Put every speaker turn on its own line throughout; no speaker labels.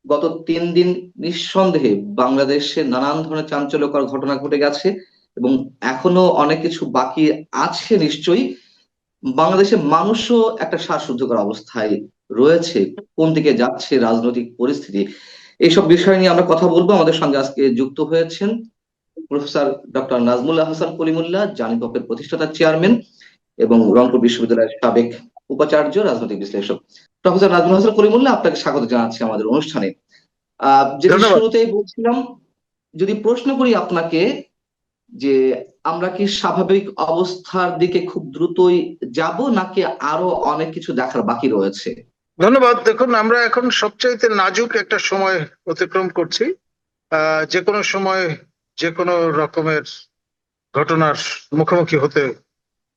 গত 3 দিন নিঃসন্দেহে বাংলাদেশে নানান ধরনের চাঞ্চল্যকর ঘটনা ঘটে গেছে, এবং এখনো অনেক কিছু বাকি আছে নিশ্চয়ই। বাংলাদেশের মানুষও একটা শ্বাসরুদ্ধকর অবস্থায় রয়েছে। কোন দিকে যাচ্ছে রাজনৈতিক পরিস্থিতি, এইসব বিষয় নিয়ে আমরা কথা বলবো। আমাদের সঙ্গে আজকে যুক্ত হয়েছেন প্রফেসর ডক্টর নাজমুল্লাহ হাসান কলিমুল্লাহ, জানিপপের প্রতিষ্ঠাতা চেয়ারম্যান এবং রংপুর বিশ্ববিদ্যালয়ের সাবেক উপাচার্য, রাজনৈতিক বিশ্লেষক। প্রফেসর নাজমুল হাসান কলিমুল্লাহ, আপনাকে স্বাগত জানাচ্ছি আমাদের অনুষ্ঠানে। যেটি
ধন্যবাদ।
শুরুতেই বলছিলাম, যদি প্রশ্ন করি আপনাকে যে আমরা কি স্বাভাবিক অবস্থার দিকে খুব দ্রুতই যাব, নাকি আরো অনেক কিছু দেখার বাকি রয়েছে?
ধন্যবাদ। দেখুন, আমরা এখন সবচাইতে নাজুক একটা সময় অতিক্রম করছি। যে কোনো সময় যে কোনো রকমের ঘটনার মুখোমুখি হতে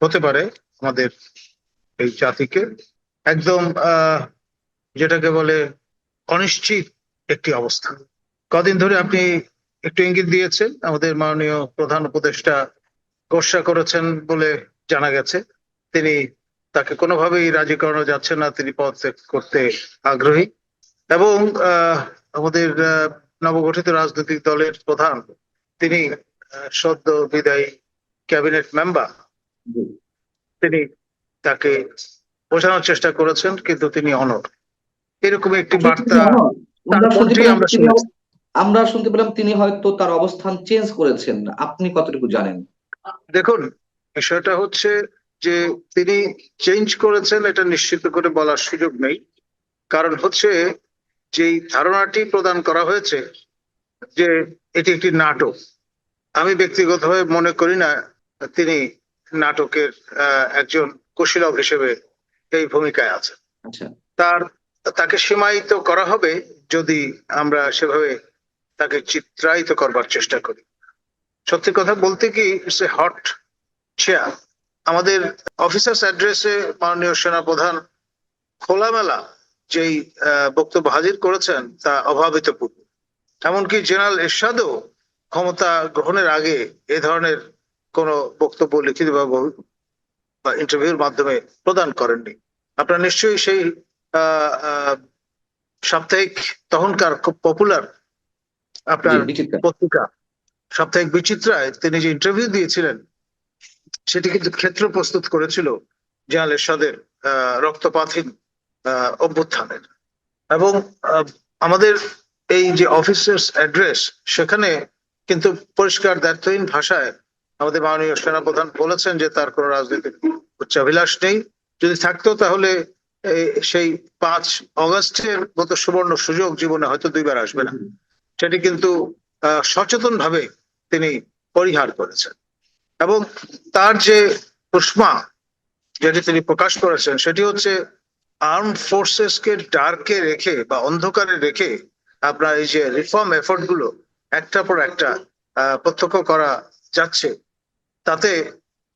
হতে পারে আমাদের এই জাতিকে। একদম যেটাকে বলে অনিশ্চিত একটি অবস্থা। কদিন ধরে আপনি একটু ইঙ্গিত দিয়েছেন, আমাদের মাননীয় প্রধান উপদেষ্টা গোসা করেছেন বলে জানা গেছে। তিনি তাকে কোনোভাবেই রাজি করানো যাচ্ছে না, তিনি পদত্যাগ করতে আগ্রহী। এবং আমাদের নবগঠিত রাজনৈতিক দলের প্রধান, তিনি সদ্য বিদায়ী ক্যাবিনেট মেম্বার, তিনি তাকে বোঝানোর চেষ্টা করেছেন, কিন্তু তিনি অনড়। এরকম একটি
আসলে তিনি
বার্তা
অনড়।
তার
আমরা শুনতে
কণ্ঠেই
পেলাম
আমরা
তিনি
শুনেছি।
আমরা শুনতে পেলাম তিনি হয়তো তার অবস্থান চেঞ্জ করেছেন। আপনি কতটুকু জানেন?
দেখুন, বিষয়টা হচ্ছে যে তিনি চেঞ্জ করেছেন এটা নিশ্চিত করে বলার সুযোগ নেই। কারণ হচ্ছে, যেই ধারণাটি প্রদান করা হয়েছে যে এটি একটি নাটক, আমি ব্যক্তিগতভাবে মনে করি না তিনি নাটকের একজন কুশীলব হিসেবে এই ভূমিকায় আছেন।
আচ্ছা।
তার তাকে সীমায়িত করা হবে যদি আমরা সেভাবে তাকে চিত্রায়িত করবার চেষ্টা করি। সত্যি কথা বলতে কি, ইটস এ হট চেয়ার। আমাদের অফিসার্স অ্যাড্রেসে মাননীয় সেনাপ্রধান খোলামেলা যেই বক্তব্য হাজির করেছেন তা অভাবিতপূর্ণ। এমনকি জেনারেল এরশাদও ক্ষমতা গ্রহণের আগে এ ধরনের কোনো বক্তব্য লিখিত বা ইন্টারভিউর মাধ্যমে প্রদান করেননি। আপনারা নিশ্চয়ই সেই আহ আহ, সাপ্তাহিক, তখনকার খুব পপুলার
জি,
আপনার
বিচিত্রা।
পত্রিকা সাপ্তাহিক বিচিত্রায় তিনি যে ইন্টারভিউ দিয়েছিলেন, সেটি কিন্তু ক্ষেত্র প্রস্তুত করেছিল জেনারেল এরশাদের রক্তপাতহীন অভ্যুত্থানের। এবং আহ, আমাদের এই যে অফিসার্স অ্যাড্রেস, সেখানে কিন্তু পরিষ্কার দ্ব্যর্থহীন ভাষায় আমাদের মাননীয় সেনাপ্রধান বলেছেন যে তার কোনো রাজনৈতিক উচ্চাভিলাষ নেই। যদি থাকতো তাহলে সেই 5 অগস্টের মতো সুবর্ণ সুযোগ জীবনে হয়তো দুইবার আসবে না। সেটি কিন্তু সচেতন ভাবে তিনি পরিহার করেছেন। এবং তার যে উষ্মা যেটি তিনি প্রকাশ করেছেন, সেটি হচ্ছে আর্ম ফোর্সেস কে ডার্কে রেখে বা অন্ধকারে রেখে আপনার এই যে রিফর্ম এফোর্ট গুলো একটা পর একটা প্রত্যক্ষ করা যাচ্ছে, তাতে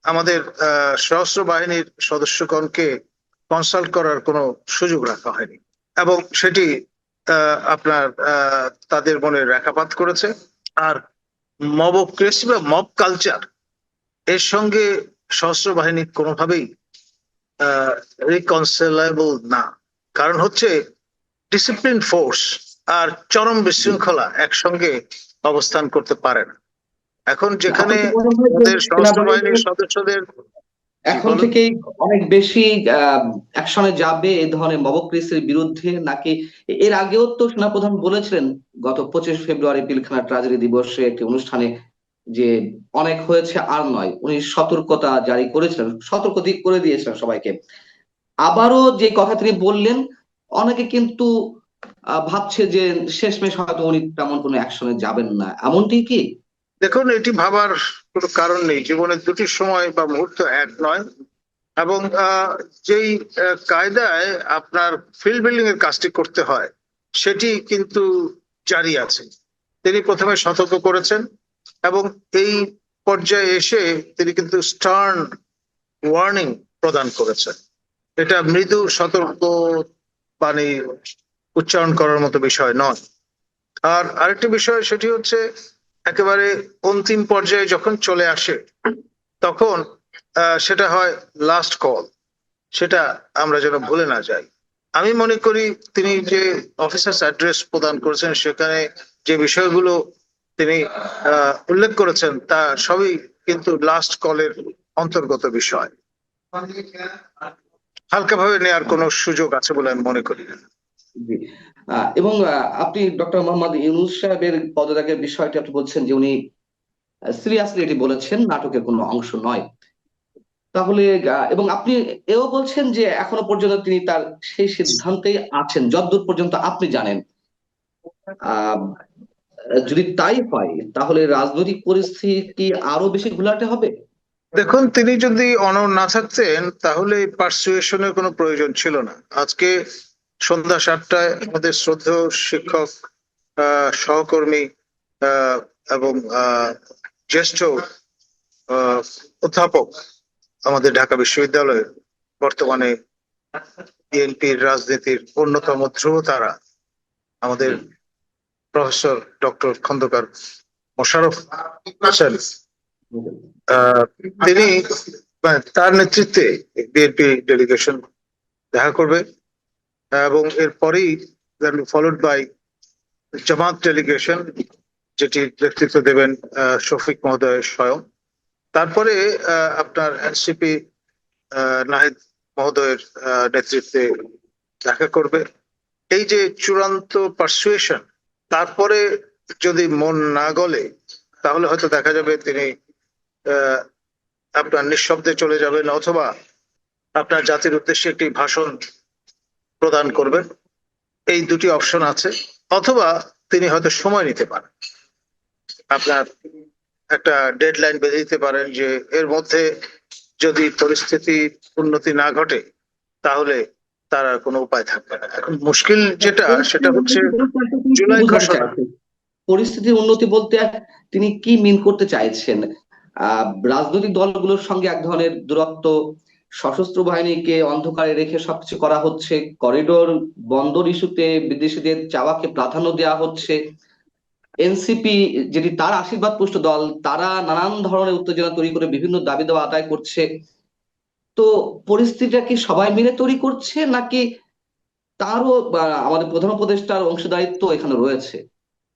আমাদের সশস্ত্র বাহিনীর সদস্যগণকে কনসাল্ট করার কোনো সুযোগ রাখা হয়নি। এবং সেটি আপনার তাদের মনে রেখাপাত করেছে। আর মবক্রেসি বা মব কালচার, এর সঙ্গে সশস্ত্র বাহিনী কোনোভাবেই রিকনসিলেবল না। কারণ হচ্ছে, ডিসিপ্লিন ফোর্স আর চরম বিশৃঙ্খলা একসঙ্গে অবস্থান করতে পারে না। এখন যেখানে
আপনার কি মনে হয় যে
আমাদের সশস্ত্র
সেনাবাহিনী
বাহিনীর সদস্যদের, জি
এখন
বলুন।
থেকেই অনেক বেশি অ্যাকশনে যাবে এই ধরনের মবক্রেসির বিরুদ্ধে, নাকি এর আগেও তো সেনাপ্রধান বলেছিলেন গত 25 ফেব্রুয়ারি পিলখানা ট্রাজেডি দিবসে একটি অনুষ্ঠানে যে অনেক হয়েছে আর নয়, উনি সতর্কতা জারি করেছিলেন, সতর্ক দিক করে দিয়েছিলেন সবাইকে। আবারও যে কথা তিনি বললেন, অনেকে কিন্তু ভাবছে যে শেষমেশ হয়তো উনি তেমন কোনো অ্যাকশনে যাবেন না, এমনটি কি?
দেখুন, এটি ভাবার কোনো কারণ নেই। জীবনের দুটি সময় বা মুহূর্ত এক নয়। এবং যেই কায়দায় আপনার ফিল্ড বিল্ডিং এর কাজটি করতে হয়, সেটি কিন্তু জারি আছে। তিনি প্রথমে সতর্ক করেছেন এবং এই পর্যায়ে এসে তিনি কিন্তু স্টার্ন ওয়ার্নিং প্রদান করেছেন। এটা মৃদু সতর্ক বাণী উচ্চারণ করার মতো বিষয় নয়। আর আরেকটি বিষয়, সেটি হচ্ছে একেবারে অন্তিম পর্যায়ে যখন চলে আসে, তখন সেটা হয় লাস্ট কল। সেটা আমরা যেন ভুলে না যাই। আমি মনে করি তিনি যে অফিসার্স অ্যাড্রেস প্রদান করেছেন সেখানে যে বিষয়গুলো তিনি উল্লেখ করেছেন তা সবই কিন্তু লাস্ট কলের অন্তর্গত বিষয়, হালকাভাবে নেওয়ার কোনো সুযোগ আছে বলে আমি মনে করি না।
জি। এবং আপনি ডক্টর মোহাম্মদ ইউনূস সাহেবের পদত্যাগের বিষয়টি আপনি বলছেন যে উনি সিরিয়াসলি এটি বলেছেন, নাটকের কোনো অংশ নয়। তাহলে এবং আপনি এও বলছেন যে এখনো পর্যন্ত তিনি তার সেই সিদ্ধান্তেই আছেন যতদূর পর্যন্ত আপনি জানেন। আহ যদি তাই হয় তাহলে রাজনৈতিক পরিস্থিতি কি আরো বেশি ঘোলাটে হবে?
দেখুন, তিনি যদি অনড় না থাকতেন তাহলে পারসুয়েশনের কোনো প্রয়োজন ছিল না। আজকে সন্ধ্যা 7টায় আমাদের শ্রদ্ধেয় শিক্ষক, সহকর্মী আহ, এবং জ্যেষ্ঠ অধ্যাপক আমাদের ঢাকা বিশ্ববিদ্যালয়ের, বর্তমানে বিএনপির রাজনীতির অন্যতম ধ্রুবতারা আমাদের প্রফেসর ডক্টর খন্দকার মোশাররফ হোসেন, আহ, তিনি তার নেতৃত্বে বিএনপি ডেলিগেশন দেখা করবে এবং এরপরেই ফলোড বাই জামাত ডেলিগেশন, যেটির নেতৃত্ব দেবেন শফিক মহোদয় স্বয়ং। তারপরে আপনার এনসিপি নাহিদ মহোদয়ের নেতৃত্বে দেখা করবে। এই যে চূড়ান্ত পারসুয়েশন, তারপরে যদি মন না গলে তাহলে হয়তো দেখা যাবে তিনি আহ, আপনার নিঃশব্দে চলে যাবেন, অথবা আপনার জাতির উদ্দেশ্যে একটি ভাষণ প্রদান করবেন। এই দুটি অপশন আছে। অথবা তিনি হয়তো সময় নিতে পারেন, আপনার একটা ডেডলাইন বেঁধে দিতে পারেন যে এর মধ্যে যদি পরিস্থিতি উন্নতি না ঘটে তাহলে তার আর কোনো উপায় থাকবে না। এখন মুশকিল যেটা, সেটা হচ্ছে জুলাই
বোঝাতে
ঘোষণা।
চাইছেন পরিস্থিতির উন্নতি বলতে তিনি কি মিন করতে চাইছেন? রাজনৈতিক দলগুলোর সঙ্গে এক ধরনের দূরত্ব, সশস্ত্র বাহিনীকে অন্ধকারে রেখে সবকিছু করা হচ্ছে, করিডোর বন্দর ইস্যুতে বিদেশিদের চাওয়াকে প্রাধান্য দেওয়া হচ্ছে, এনসিপি যেটি তার আশীর্বাদ পুষ্ট দল, তারা নানান ধরনের উত্তেজনা তৈরি করে বিভিন্ন দাবি দাওয়া আদায় করছে। তো পরিস্থিতিটা কি সবাই মিলে তৈরি করছে, নাকি তারও আমাদের প্রধান উপদেষ্টার অংশদায়িত্ব এখানে রয়েছে?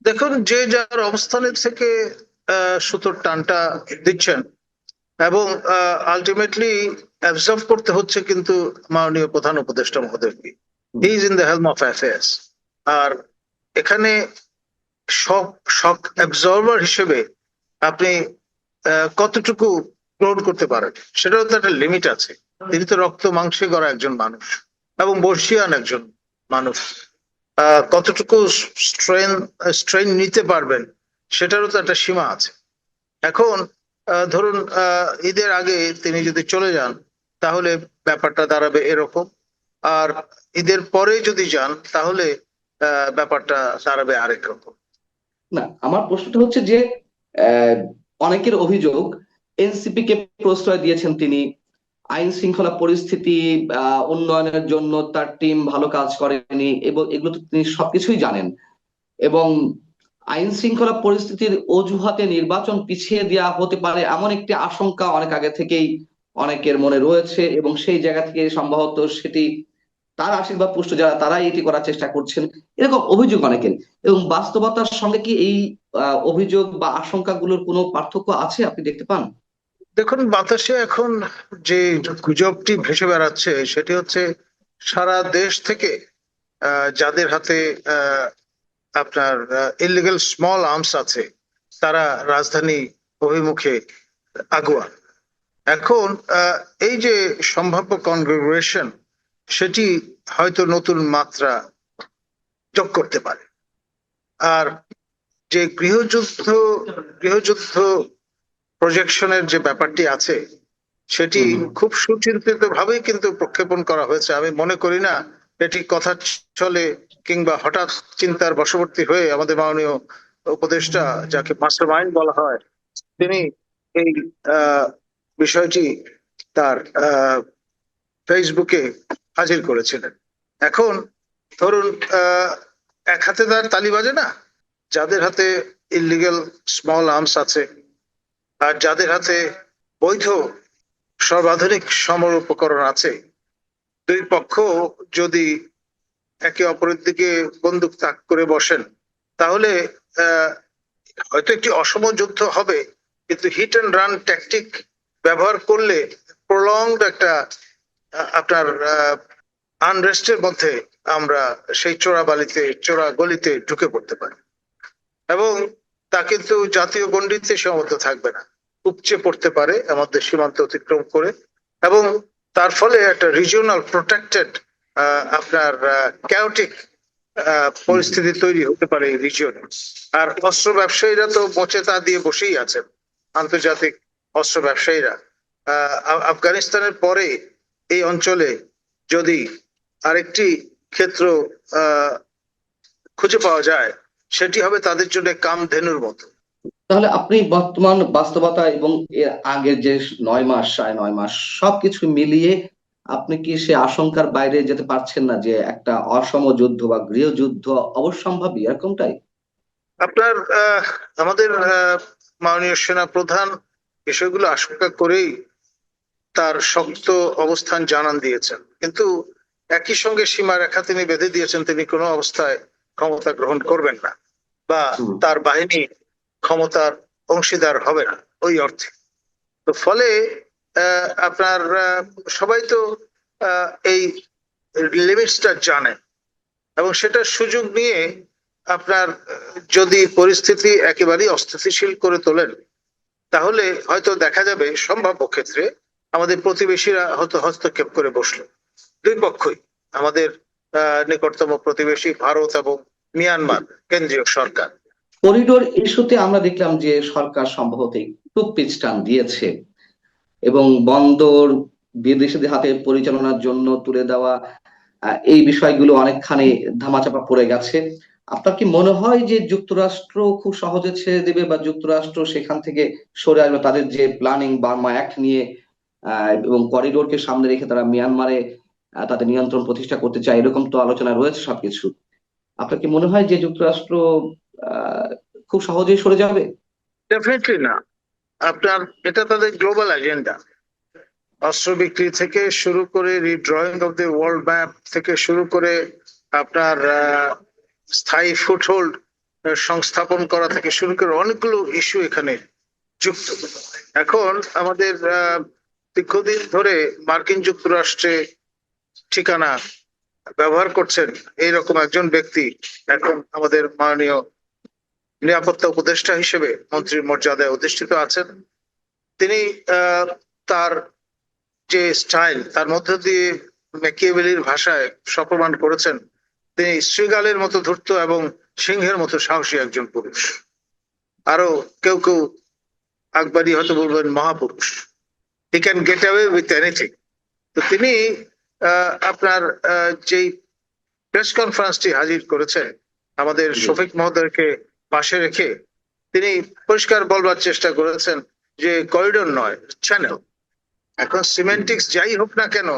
দেখুন, যে যার অবস্থানে থেকে সুতোর টানটা দিচ্ছেন এবং আলটিমেটলি অ্যাবজর্ভ করতে হচ্ছে কিন্তু মাননীয় প্রধান উপদেষ্টা মহোদয়কে। He is in the helm of affairs. আর এখানে শক শক অ্যাবজর্ভার হিসেবে আপনি কতটুকু গ্রহণ করতে পারেন সেটাও তো একটা লিমিট আছে। তিনি তো রক্ত মাংসে গড়া একজন মানুষ এবং বর্ষিয়ান একজন মানুষ। কতটুকু স্ট্রেন নিতে পারবেন সেটারও তো একটা সীমা আছে। এখন ধরুন ঈদের আগে তিনি যদি চলে যান তাহলে ব্যাপারটা দাঁড়াবে এরকম, আর ঈদের পরে যদি যান তাহলে ব্যাপারটা দাঁড়াবে আরেক রকম।
না, আমার প্রশ্নটা হচ্ছে যে আহ, অনেকের অভিযোগ এনসিপি কে প্রশ্রয় দিয়েছেন তিনি, আইন শৃঙ্খলা পরিস্থিতি উন্নয়নের জন্য তার টিম ভালো কাজ করেনি, এবং এগুলো তো তিনি সবকিছুই জানেন। এবং আইন শৃঙ্খলা পরিস্থিতির অজুহাতে নির্বাচন পিছিয়ে দেওয়া হতে পারে এমন একটি আশঙ্কা অনেক আগে থেকেই অনেকের মনে রয়েছে, এবং সেই জায়গা থেকে সম্ভবত সেটি তার আশীর্বাদ পুষ্ট যারা তারাই এটি করার চেষ্টা করছেন, এরকম অভিযোগ অনেকের। এবং বাস্তবতার সঙ্গে কি এই অভিযোগ বা আশঙ্কাগুলোর কোনো পার্থক্য আছে আপনি দেখতে পান?
দেখুন, বাতাসে এখন যে গুজবটি ভেসে বেড়াচ্ছে সেটি হচ্ছে সারা দেশ থেকে যাদের হাতে আপনার ইলিগাল স্মল আর্মস আছে তারা রাজধানী অভিমুখে আগুয়া। এখন এই যে সম্ভাব্য কনগ্রেগুয়েশন, সেটি হয়তো নতুন মাত্রা যোগ করতে পারে। আর যে গৃহযুদ্ধ প্রজেকশনের যে ব্যাপারটি আছে সেটি
হুম, হুম।
খুব সুচিন্তিত ভাবেই কিন্তু প্রক্ষেপণ করা হয়েছে। আমি মনে করি না এটি কথা চলে কিংবা হঠাৎ চিন্তার বশবর্তী হয়ে আমাদের মাননীয় উপদেষ্টা, যাকে মাস্টার মাইন্ড বলা হয়, তিনি এই আহ, বিষয়টি তার ফেসবুকে হাজির করেছিলেন। এখন ধরুন এক হাতে তার তালি বাজে না। যাদের হাতে ইলিগেল স্মল আর্মস আছে আর যাদের হাতে বৈধ সর্বাধুনিক সমর উপকরণ আছে, দুই পক্ষ যদি একে অপরের দিকে বন্দুক তাক করে বসেন, তাহলে আহ, হয়তো একটি অসম যুদ্ধ হবে, কিন্তু হিট অ্যান্ড রান ট্যাকটিক ব্যবহার করলে প্রলংড একটা আপনার আনরেস্টের মধ্যে আমরা সেই চোরাবালিতে চোরা গলিতে ঢুকে পড়তে পারি, এবং তা কিন্তু জাতীয় গণ্ডিতে সীমাবদ্ধ থাকবে না, উপচে পড়তে পারে আমাদের সীমান্ত অতিক্রম করে, এবং তার ফলে একটা রিজিওনাল প্রোটেক্টেড আপনার ক্যাওটিক পরিস্থিতি তৈরি হতে পারে এই রিজিয়নে। আর অস্ত্র ব্যবসায়ীরা তো মোচে তা দিয়ে বসেই আছেন, আন্তর্জাতিক অস্ত্র ব্যবসায়ীরা। আফগানিস্তানের পরে এই অঞ্চলে যদি আরেকটি ক্ষেত্র আহ খুঁজে পাওয়া যায়, সেটি হবে তাদের জন্য কামধেনুর মতো।
তাহলে আপনি বর্তমান বাস্তবতা এবং এর আগের যে 9 মাস 9.5 মাস সবকিছু মিলিয়ে আপনি কি সে আশঙ্কার বাইরে যেতে পারছেন না যে একটা অসম যুদ্ধ বা গৃহযুদ্ধ অবশ্যম্ভাবী এরকমটাই?
আপনার আমাদের মাননীয় সেনা প্রধান বিষয়গুলো আশঙ্কা করেই তার শক্ত অবস্থান জানান দিয়েছেন, কিন্তু একই সঙ্গে সীমারেখা তিনি বেঁধে দিয়েছেন, তিনি কোনো অবস্থায় ক্ষমতা গ্রহণ করবেন না, বা
হুম।
তার বাহিনী ক্ষমতার অংশীদার হবে না ওই অর্থে। তো ফলে আপনার সবাই তো এই লিমিটসটা জানে, এবং সেটার সুযোগ নিয়ে আপনার যদি পরিস্থিতি একেবারেই অস্থিতিশীল করে তোলেন, তাহলে হয়তো দেখা যাবে সম্ভাব্য ক্ষেত্রে আমাদের প্রতিবেশীরা হয়তো হস্তক্ষেপ করে বসলো, দুই পক্ষই, আমাদের নিকটতম প্রতিবেশী ভারত এবং মিয়ানমার কেন্দ্রীয় সরকার।
করিডোর ইস্যুতে আমরা দেখলাম যে সরকার সম্ভবত একটু পিছটান দিয়েছে এবং বন্দর বিদেশিদের হাতে পরিচালনার জন্য তুলে দেওয়া এই বিষয়গুলো অনেকখানি ধামাচাপা পড়ে গেছে। আপনার কি মনে হয় যে যুক্তরাষ্ট্র খুব সহজে ছেড়ে দেবে বা যুক্তরাষ্ট্র সেখান থেকে সরে আসবে তাদের যে প্ল্যানিং বার্মা অ্যাক্ট নিয়ে এবং করিডোরকে সামনে রেখে তারা মিয়ানমারে তাদের নিয়ন্ত্রণ প্রতিষ্ঠা করতে চায়, এরকম তো আলোচনা রয়েছে সবকিছু। আপনার কি মনে হয় যে যুক্তরাষ্ট্র আহ খুব সহজেই সরে যাবে?
ডেফিনেটলি না। আপনার এটা তাদের গ্লোবাল এজেন্ডা, অস্ত্র বিক্রি থেকে শুরু করে রিড্রয়িং অফ দ্য ওয়ার্ল্ড ম্যাপ থেকে শুরু করে আপনার স্থায়ী ফুটহোল্ড সংস্থাপন করা থেকে শুরু করে অনেকগুলো ইস্যু এখানে যুক্ত। এখন আমাদের দীর্ঘদিন ধরে মার্কিন যুক্তরাষ্ট্রে ঠিকানা ব্যবহার করছেন এইরকম একজন ব্যক্তি এখন আমাদের মাননীয় নিরাপত্তা উপদেষ্টা হিসেবে মন্ত্রীর মর্যাদায় অধিষ্ঠিত আছেন। তিনি তার যে স্টাইল, তার মধ্য দিয়ে ম্যাকিয়াভেলির ভাষায় সপ্রমাণ করেছেন তিনি শৃগালের মতো ধূর্ত এবং সিংহের মতো সাহসী একজন পুরুষ। আরো কেউ কেউ আকবরী হয়তো বলবেন মহাপুরুষ। He can get away with anything. তো তিনি আপনার যেই প্রেস কনফারেন্সটি হাজির করেছেন আমাদের
জি।
শফিক মহোদয়কে পাশে রেখে, তিনি পরিষ্কার বলবার চেষ্টা করেছেন যে করিডোর নয়, চ্যানেল। এখন সিমেন্টিক্স যাই হোক না কেন,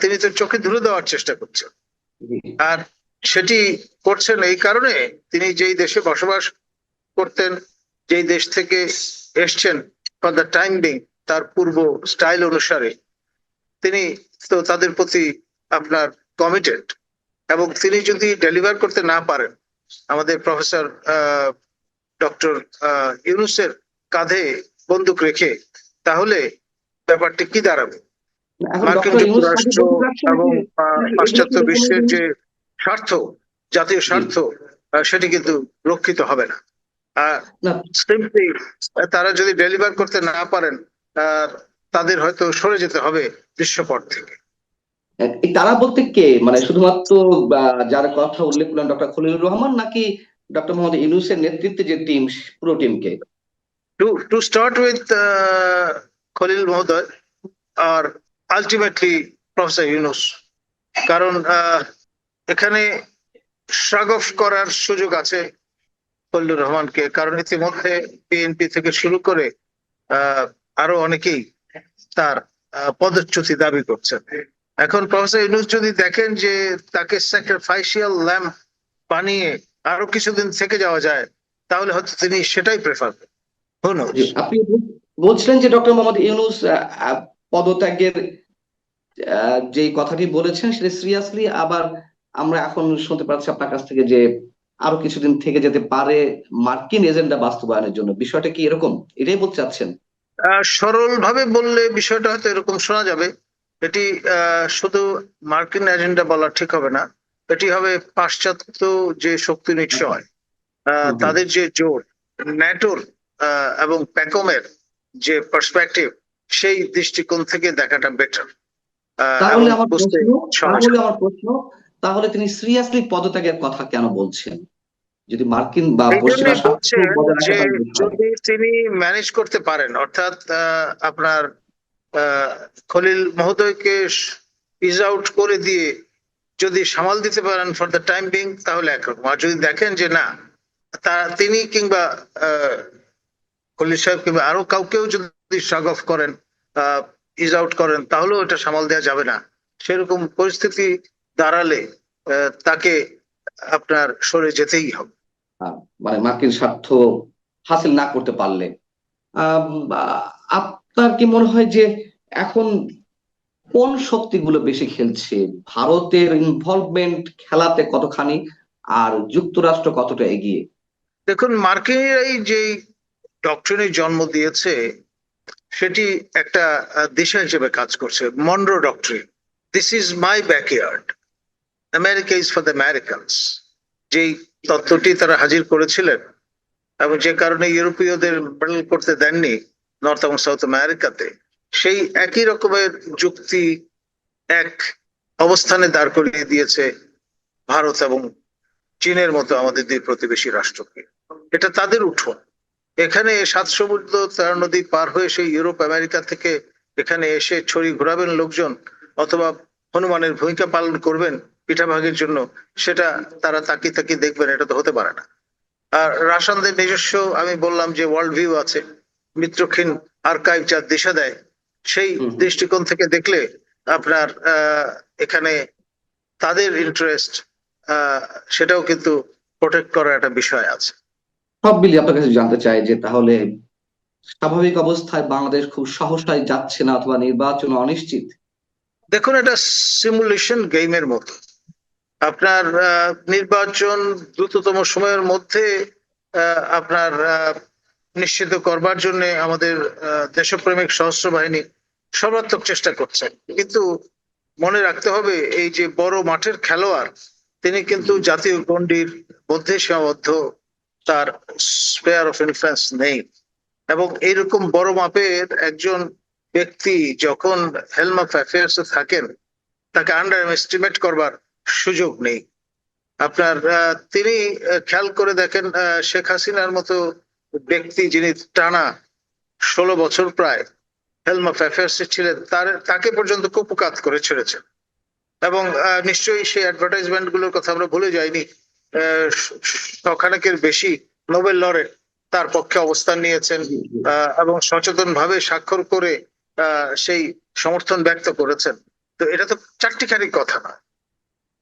তিনি তো চোখে ধুলো দেওয়ার চেষ্টা করছেন,
জি।
আর সেটি করছেন এই কারণে তিনি যেই দেশে বসবাস করতেন, যেই দেশ থেকে এসছেন ফর দ্য টাইম বিং, তার পূর্ব স্টাইল অনুসারে তিনি তো তাদের প্রতি আপনার কমিটেড, এবং তিনি যদি ডেলিভার করতে না পারেন আমাদের প্রফেসর ডক্টর ইউনুসের কাঁধে বন্দুক রেখে, তাহলে ব্যাপারটি কি দাঁড়াবে?
এখন
মার্কিন
ডক্টর ইউনূস কাকে
যুক্তরাষ্ট্র
বন্দুক রাখছে
এবং
নাকি এগুলো
পাশ্চাত্য
কি কোনো
বিশ্বের
জিনিস?
যে স্বার্থ, জাতীয়
জি।
স্বার্থ, সেটি কিন্তু রক্ষিত হবে না।
না,
সিম্পলি তারা যদি ডেলিভার করতে না পারেন, আহ, তাদের হয়তো সরে যেতে হবে দৃশ্যপট থেকে।
এই তারা বলতে কে, মানে শুধুমাত্র যার কথা উল্লেখ করলেন ডক্টর খলিলুর রহমান, নাকি ডক্টর মোহাম্মদ ইউনূসের নেতৃত্বে যে টিম, পুরো টিমকে?
টু স্টার্ট উইথ খলিল মহোদয় আর আলটিমেটলি প্রফেসর ইউনুস, কারণ এখানে শ্রাগ অফ করার সুযোগ আছে ফজলুর রহমানকে, কারণ ইতিমধ্যে বিএনপি থেকে শুরু করে আরো অনেকেই তার পদচ্যুতি দাবি করছেন। এখন প্রফেসর ইউনূস যদি দেখেন যে তাকে স্যাক্রিফাইসিয়াল ল্যাম্প বানিয়ে আরো কিছুদিন থেকে যাওয়া যায়, তাহলে হয়তো তিনি সেটাই প্রেফার করেন।
জি, আপনি বলছিলেন যে ডক্টর মোহাম্মদ ইউনূস পদত্যাগের যে কথাটি বলেছেন সেটা সিরিয়াসলি, আবার আমরা এখন শুনতে পাচ্ছি আপনার কাছ থেকে যে আরো কিছুদিন থেকে যেতে পারে মার্কিন এজেন্ডা বাস্তবায়নের জন্য। বিষয়টা কি এরকম? এটাই বলতে চাচ্ছেন?
সরল ভাবে বললে বিষয়টা হয়তো এরকম শোনা যাবে। এটি শুধু মার্কিন এজেন্ডা বলা ঠিক হবে না, এটি হবে পাশ্চাত্য যে শক্তি
আচ্ছা।
নিশ্চয়
হুম হুম।
তাদের যে জোট, ন্যাটোর এবং প্যাকমের যে পার্সপেক্টিভ, সেই দৃষ্টিকোণ থেকে দেখাটা বেটার
তাহলে
এবং
আমার
বুঝতে
প্রশ্ন
সহজ
তাহলে
হবে।
আমার প্রশ্ন তাহলে তিনি সিরিয়াসলি পদত্যাগের কথা কেন বলছেন, যদি মার্কিন বা
এই
পশ্চিমা
জন্যই
স্বার্থ
বলছেন
বজায়
যে
রাখা তার বিষয়?
যদি তিনি ম্যানেজ করতে পারেন, অর্থাৎ আপনার খলিল মহোদয়কে ইজ আউট করে দিয়ে যদি সামাল দিতে পারেন ফর দ্য টাইম বিং, তাহলে একরকম। আর যদি দেখেন যে না, তিনি কিংবা খলিল সাহেব কিংবা আরো কাউকেও যদি শাগ অফ করেন, ইজ আউট করেন, তাহলেও এটা সামাল দেওয়া যাবে না। সেরকম পরিস্থিতি দাঁড়ালে তাকে আপনার সরে যেতেই হবে।
আহ, মানে মার্কিন স্বার্থ হাসিল না করতে পারলে আহ, আপনার কি মনে হয় যে এখন কোন শক্তিগুলো বেশি খেলছে? ভারতের ইনভলভমেন্ট খেলাতে কতখানি, আর যুক্তরাষ্ট্র কতটা এগিয়ে?
দেখুন, মার্কিনরাই যে ডক্ট্রিনের জন্ম দিয়েছে, সেটি একটা দিশা হিসেবে কাজ করছে। Munro doctrine, this is my backyard, America is for the Americans, যেই তত্ত্বটি তারা হাজির করেছিলেন এবং যে কারণে ইউরোপীয়দের ব্যাটল করতে দেননি নর্থ এবং সাউথ আমেরিকাতে, সেই একই রকমের যুক্তি এক অবস্থানে দাঁড় করিয়ে দিয়েছে ভারত এবং চীনের মতো আমাদের দুই প্রতিবেশী রাষ্ট্রকে। এটা তাদের উঠোন। এখানে 7 সমুদ্র 13 নদী পার হয়ে সেই ইউরোপ আমেরিকা থেকে এখানে এসে ছড়ি ঘোরাবেন লোকজন, অথবা হনুমানের ভূমিকা পালন করবেন পিঠাভাগের জন্য, সেটা তারা তাকিয়ে তাকিয়ে দেখবেন, এটা তো হতে পারে না। আর রাশানদের নিজস্ব, আমি বললাম যে ওয়ার্ল্ড ভিউ আছে, মিত্রক্ষীণ আর্কাইভ যা দিশা দেয়, সেই
হুম হুম।
দৃষ্টিকোণ থেকে দেখলে আপনার এখানে তাদের ইন্টারেস্ট সেটাও কিন্তু প্রোটেক্ট করার একটা বিষয় আছে।
সব মিলিয়ে আপনার কাছে জানতে চাই যে তাহলে স্বাভাবিক অবস্থায় বাংলাদেশ খুব সহসায় যাচ্ছে না, অথবা নির্বাচন অনিশ্চিত?
দেখুন, এটা সিমুলেশন গেমের মতো। আপনার নির্বাচন দ্রুততম সময়ের মধ্যে আপনার নিশ্চিত করবার জন্য আমাদের দেশপ্রেমিক সশস্ত্র বাহিনী সর্বাত্মক চেষ্টা করছে, কিন্তু মনে রাখতে হবে এই যে বড় মাঠের খেলোয়াড়, তিনি কিন্তু জাতীয় গণ্ডির মধ্যে সীমাবদ্ধ, তার স্পেয়ার অফ ইনফ্লুয়েন্স নেই। এবং এইরকম বড় মাপের একজন ব্যক্তি যখন হেলম অফ অ্যাফেয়ার্স থাকেন, তাকে আন্ডার এস্টিমেট করবার সুযোগ নেই। আপনার তিনি খেয়াল করে দেখেন, শেখ হাসিনার মতো ব্যক্তি যিনি টানা 16 বছর প্রায় হেলম অফ অ্যাফেয়ার্স ছিলেন, তাকে পর্যন্ত কুপকাত করে ছেড়েছেন। এবং নিশ্চয়ই সেই অ্যাডভার্টাইজমেন্ট গুলোর কথা আমরা ভুলে যাইনি। শখানেকের বেশি নোবেল লরেট তার পক্ষে অবস্থান নিয়েছেন
জি, জি।
এবং সচেতন ভাবে স্বাক্ষর করে সেই সমর্থন ব্যক্ত করেছেন। তো এটা তো চারটিখানি কথা না।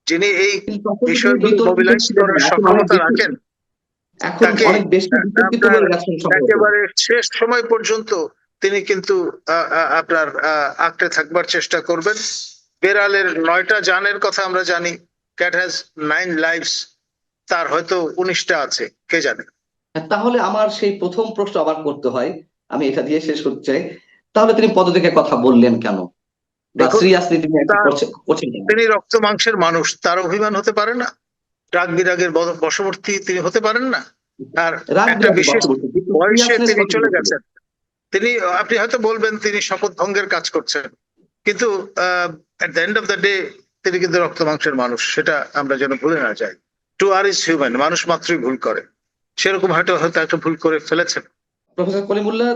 যিনি এই
কিন্তু তখন তো তিনি
বিষয়গুলো
বিতর্কিত
মোবিলাইজ
ছিলেন
করার
না,
সক্ষমতা রাখেন,
এখন
তাকে
অনেক বেশি বিতর্কিত
আপনার
হয়ে গেছেন সম্ভবত।
একেবারে শেষ সময় পর্যন্ত তিনি কিন্তু আপনার আঁকড়ে থাকবার চেষ্টা করবেন। বেড়ালের 9টা জানের কথা আমরা জানি, ক্যাট হ্যাজ 9 লাইভস, তার হয়তো 19টা আছে, কে জানে।
তাহলে আমার সেই প্রথম প্রশ্ন আবার করতে হয়, আমি এটা দিয়ে শেষ করতে চাই। তাহলে তিনি পদত্যাগের কথা বললেন কেন, বা
দেখুন,
সিরিয়াসলি তিনি আর কি
তার
করছেন কেন?
তিনি রক্ত মাংসের মানুষ, তার অভিমান হতে পারে না? রাগ বিরাগের বশবর্তী তিনি হতে পারেন না? আর
রাগ
একটা
বিরাগের
বিশেষ
বশবর্তী, কিন্তু
বয়সে
সিরিয়াসনেস
তিনি চলে
কতটুকু ছিল?
গেছেন। তিনি, আপনি হয়তো বলবেন তিনি শপথ ভঙ্গের কাজ করছেন, কিন্তু at the end of the day তিনি কিন্তু রক্ত মাংসের মানুষ, সেটা আমরা যেন ভুলে না যাই। টু আর ইজ হিউম্যান, মানুষ মাত্রই ভুল করে। সেরকম হয়তো হয়তো একটা ভুল করে ফেলেছেন।
প্রফেসর কলিমুল্লাহ,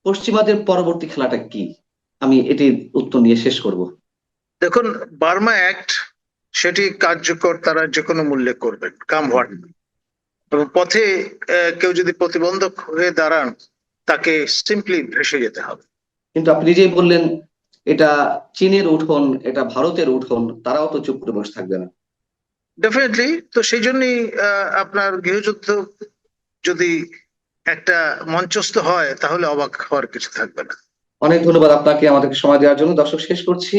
পশ্চিমাদের পরবর্তী খেলাটা কি? আমি এটির উত্তর নিয়ে শেষ করব।
দেখুন, বার্মা অ্যাক্ট সেটি কার্যকর তারা যে কোনো মূল্যে করবেন, কাম হোয়াট। এবং পথে কেউ যদি প্রতিবন্ধক হয়ে দাঁড়ান, তাকে সিম্পলি ভেসে যেতে হবে।
কিন্তু আপনি নিজেই বললেন এটা চীনের উঠোন, এটা ভারতের উঠোন, তারাও তো চুপ করে বসে থাকবে না।
ডেফিনেটলি। তো সেই জন্যই আপনার গৃহযুদ্ধ যদি একটা মঞ্চস্থ হয়, তাহলে অবাক হওয়ার কিছু থাকবে না।
অনেক ধন্যবাদ আপনাকে আমাদেরকে সময় দেওয়ার জন্য। দর্শক, শেষ করছি।